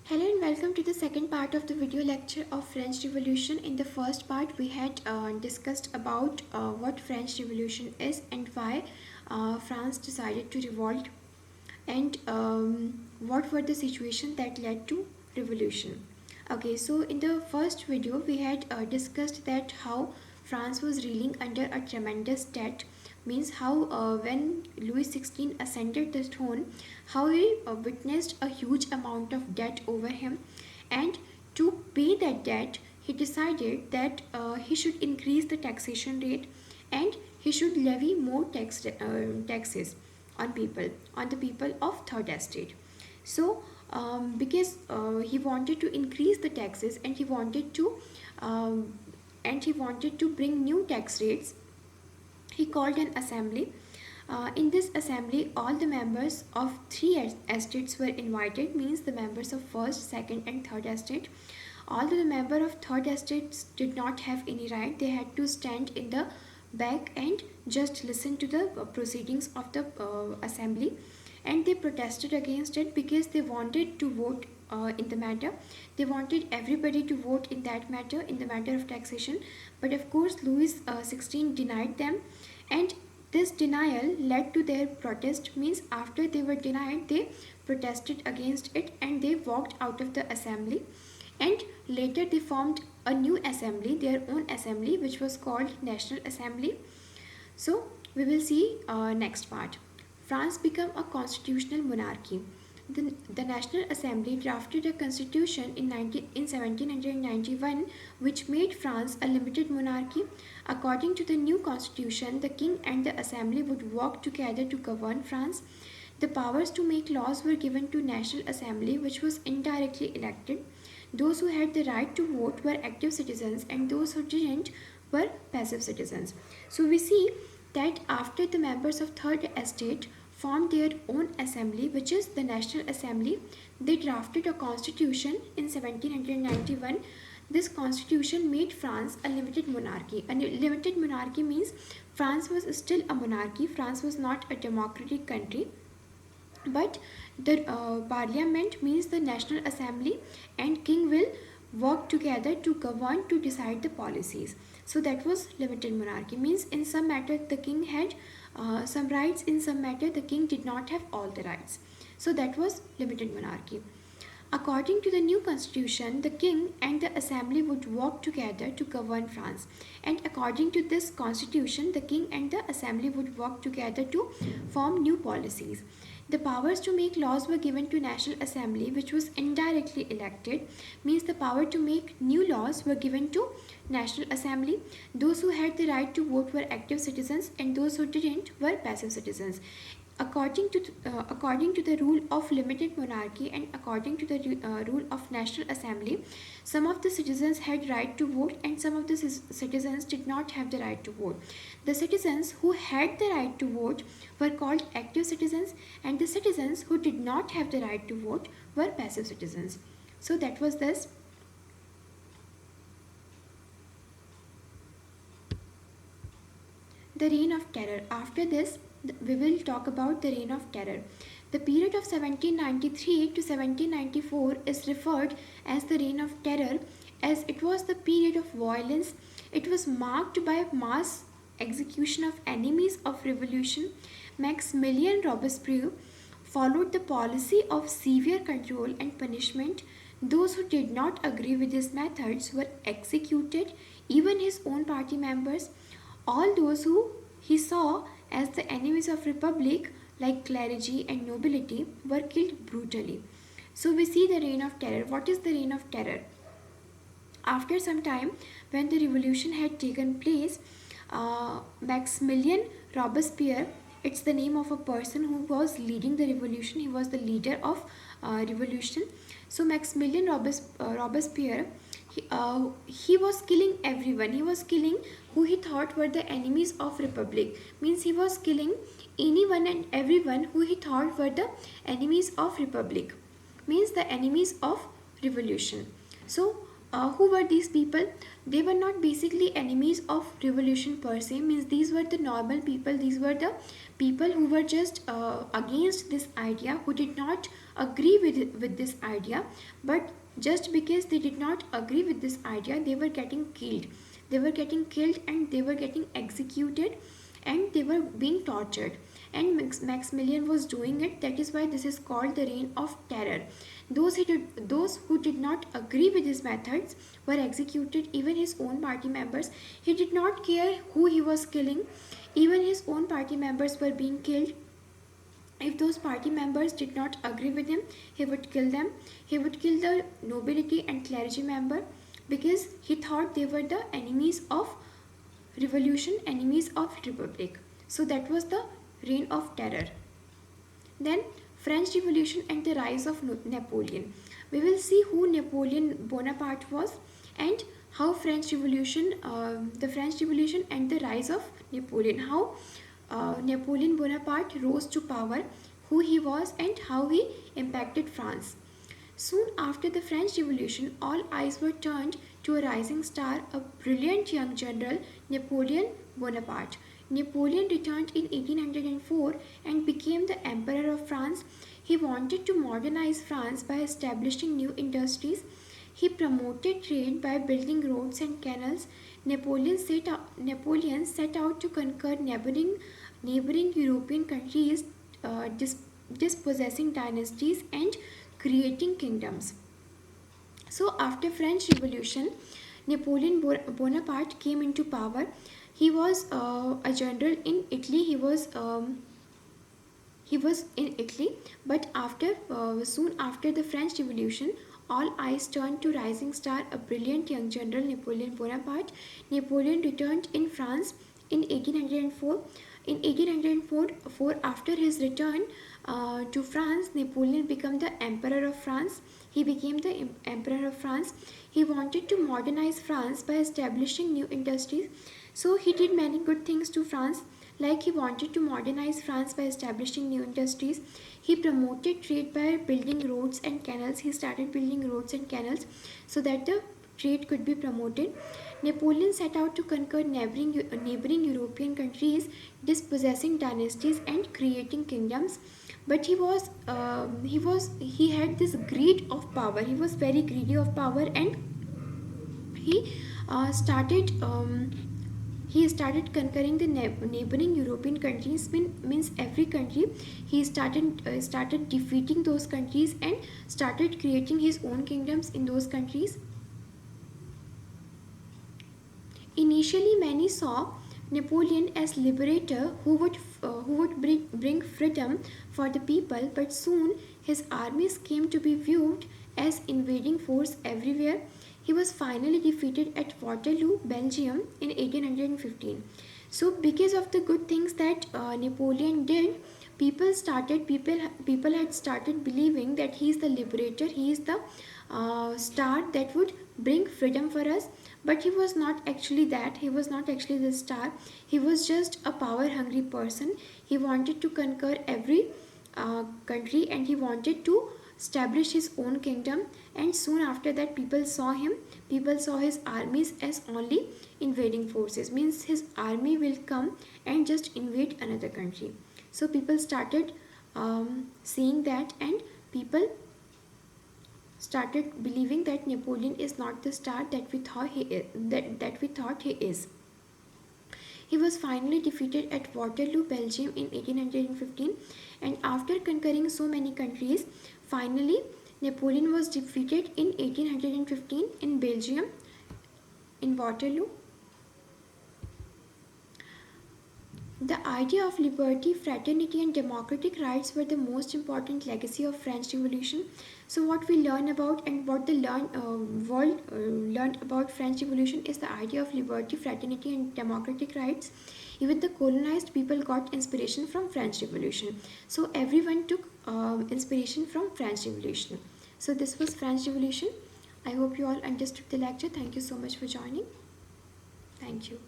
Hello and welcome to the second part of the video lecture of French Revolution. In the first part, we had discussed about what French Revolution is and why France decided to revolt and what were the situations that led to revolution. Okay, so in the first video, we had discussed that how France was reeling under a tremendous debt, means how when Louis XVI ascended the throne, how he witnessed a huge amount of debt over him, and to pay that debt, he decided that he should increase the taxation rate and he should levy more taxes on the people of third estate. So because he wanted to increase the taxes um, and he wanted to bring new tax rates, he called an assembly. In this assembly, all the members of three estates were invited, means the members of first, second, and third estate. Although the member of third estates did not have any right, they had to stand in the back and just listen to the proceedings of the assembly, and they protested against it because they wanted to vote in the matter. They wanted everybody to vote in that matter, in the matter of taxation, but of course Louis XVI denied them, and this denial led to their protest, means after they were denied they protested against it and they walked out of the assembly, and later they formed a new assembly, their own assembly, which was called National Assembly. So we will see next part. France became a constitutional monarchy. The National Assembly drafted a constitution in 1791 which made France a limited monarchy. According to the new constitution, the king and the assembly would work together to govern France. The powers to make laws were given to National Assembly, which was indirectly elected. Those who had the right to vote were active citizens and those who didn't were passive citizens. So we see that after the members of third estate formed their own assembly, which is the National Assembly, they drafted a constitution in 1791. This constitution made France a limited monarchy. A limited monarchy means France was still a monarchy. France was not a democratic country, but the parliament, means the National Assembly, and king will work together to govern, to decide the policies. So that was limited monarchy, means in some matter the king had some rights, in some matter the king did not have all the rights. So that was limited monarchy. According to the new constitution, the king and the assembly would work together to govern France. And according to this constitution, the king and the assembly would work together to form new policies. The powers to make laws were given to National Assembly, which was indirectly elected, means the power to make new laws were given to National Assembly. Those who had the right to vote were active citizens and those who didn't were passive citizens. According to the rule of limited monarchy and according to the rule of National Assembly, some of the citizens had right to vote and some of the citizens did not have the right to vote. The citizens who had the right to vote were called active citizens, and the citizens who did not have the right to vote were passive citizens. So that was this. The Reign of Terror. After this, we will talk about the Reign of Terror. The period of 1793 to 1794 is referred as the Reign of Terror as it was the period of violence. It was marked by mass execution of enemies of revolution. Maximilien Robespierre followed the policy of severe control and punishment. Those who did not agree with his methods were executed, even his own party members. All those who he saw as the enemies of republic, like clergy and nobility, were killed brutally. So we see the Reign of Terror. What is the Reign of Terror? After some time, when the revolution had taken place, Maximilien Robespierre, it's the name of a person who was leading the revolution. He was the leader of revolution. So Maximilien Robespierre, he was killing everyone. He was killing who he thought were the enemies of republic. Means he was killing anyone and everyone who he thought were the enemies of republic. Means the enemies of revolution. So who were these people? They were not basically enemies of revolution per se, means these were the normal people, these were the people who were just against this idea, who did not agree with this idea. But just because they did not agree with this idea, they were getting killed. They were getting killed and they were getting executed and they were being tortured, and Maximilian was doing it. That is why this is called the reign of terror. Those who did not agree with his methods were executed, even his own party members. He did not care who he was killing, even his own party members were being killed. If those party members did not agree with him, he would kill them. He would kill the nobility and clergy member, because he thought they were the enemies of revolution, enemies of republic. So that was the reign of terror. Then French Revolution and the rise of Napoleon. We will see who Napoleon Bonaparte was and how the French Revolution and the rise of Napoleon, how Napoleon Bonaparte rose to power, who he was and how he impacted France. Soon after the French Revolution, all eyes were turned to a rising star, a brilliant young general, Napoleon Bonaparte. Napoleon returned in 1804 and became the Emperor of France. He wanted to modernize France by establishing new industries. He promoted trade by building roads and canals. Napoleon set out to conquer neighboring European countries, dispossessing dynasties and creating kingdoms. So after French Revolution, Napoleon Bonaparte came into power. He was a general in Italy. He was in Italy, but soon after the French Revolution, all eyes turned to rising star, a brilliant young general, Napoleon Bonaparte. Napoleon returned in France in 1804. In 1804, after his return to France, Napoleon became the Emperor of France. He became the Emperor of France. He wanted to modernize France by establishing new industries. So he did many good things to France, like he wanted to modernize France by establishing new industries. He promoted trade by building roads and canals. He started building roads and canals so that the trade could be promoted. Napoleon set out to conquer neighboring European countries, dispossessing dynasties and creating kingdoms. But he had this greed of power. He was very greedy of power, and he started. He started conquering the neighboring European countries, means every country. He started defeating those countries and started creating his own kingdoms in those countries. Initially, many saw Napoleon as liberator who would bring freedom for the people, but soon his armies came to be viewed as invading force everywhere. He was finally defeated at Waterloo, Belgium in 1815. So because of the good things that Napoleon did, people had started believing that he is the liberator, he is the star that would bring freedom for us. But he was not actually that. He was not actually the star. He was just a power hungry person. He wanted to conquer every country, and he wanted to establish his own kingdom. And soon after that, people saw his armies as only invading forces, means his army will come and just invade another country. So people started seeing that, and people started believing that Napoleon is not the star that we thought he is. He was finally defeated at Waterloo, Belgium in 1815, and after conquering so many countries, finally Napoleon was defeated in 1815 in Belgium, in Waterloo. The idea of liberty, fraternity and democratic rights were the most important legacy of French Revolution. So what we learn about, and what the world learned about French Revolution, is the idea of liberty, fraternity and democratic rights. Even the colonized people got inspiration from French Revolution. So everyone took inspiration from French Revolution. So this was French Revolution. I hope you all understood the lecture. Thank you so much for joining. Thank you.